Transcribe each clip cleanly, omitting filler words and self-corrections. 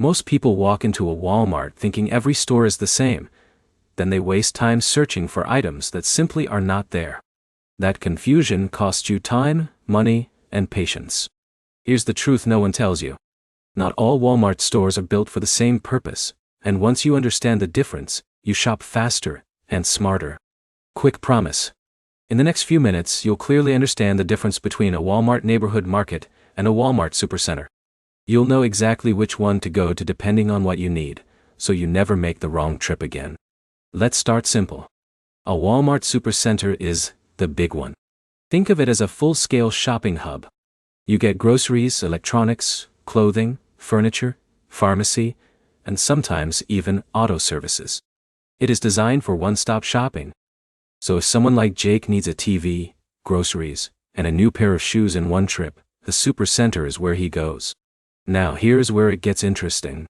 Most people walk into a Walmart thinking every store is the same. Then they waste time searching for items that simply are not there. That confusion costs you time, money, and patience. Here's the truth no one tells you. Not all Walmart stores are built for the same purpose, and once you understand the difference, you shop faster and smarter. Quick promise. In the next few minutes, you'll clearly understand the difference between a Walmart neighborhood market and a Walmart Supercenter. You'll know exactly which one to go to depending on what you need, so you never make the wrong trip again. Let's start simple. A Walmart Supercenter is the big one. Think of it as a full-scale shopping hub. You get groceries, electronics, clothing, furniture, pharmacy, and sometimes even auto services. It is designed for one-stop shopping. So if someone like Jake needs a TV, groceries, and a new pair of shoes in one trip, the Supercenter is where he goes. Now here's where it gets interesting.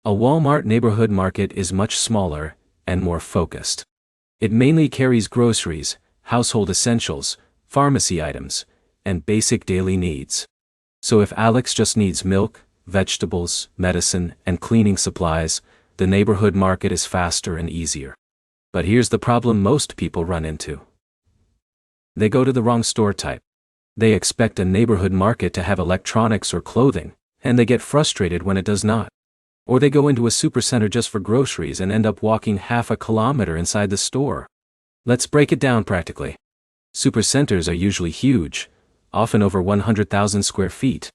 A Walmart neighborhood market is much smaller and more focused. It mainly carries groceries, household essentials, pharmacy items, and basic daily needs. So if Alex just needs milk, vegetables, medicine, and cleaning supplies, the neighborhood market is faster and easier. But here's the problem most people run into. They go to the wrong store type. They expect a neighborhood market to have electronics or clothing, and they get frustrated when it does not. Or they go into a supercenter just for groceries and end up walking half a kilometer inside the store. Let's break it down practically. Supercenters are usually huge, often over 100,000 square feet.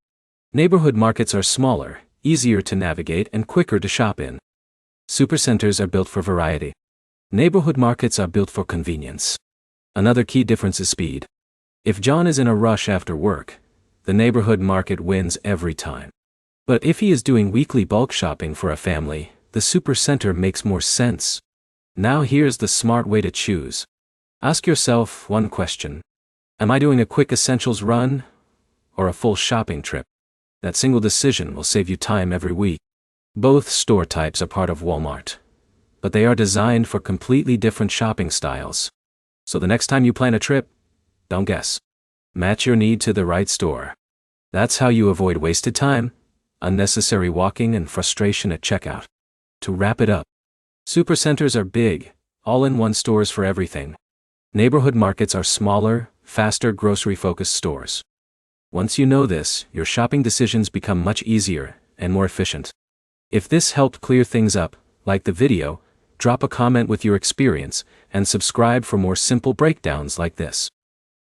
Neighborhood markets are smaller, easier to navigate, and quicker to shop in. Supercenters are built for variety. Neighborhood markets are built for convenience. Another key difference is speed. If John is in a rush after work, the neighborhood market wins every time. But if he is doing weekly bulk shopping for a family, the Supercenter makes more sense. Now here's the smart way to choose. Ask yourself one question. Am I doing a quick essentials run or a full shopping trip? That single decision will save you time every week. Both store types are part of Walmart, but they are designed for completely different shopping styles. So the next time you plan a trip, don't guess. Match your need to the right store. That's how you avoid wasted time, unnecessary walking, and frustration at checkout. To wrap it up, Supercenters are big, all-in-one stores for everything. Neighborhood markets are smaller, faster grocery-focused stores. Once you know this, your shopping decisions become much easier and more efficient. If this helped clear things up, like the video, drop a comment with your experience, and subscribe for more simple breakdowns like this.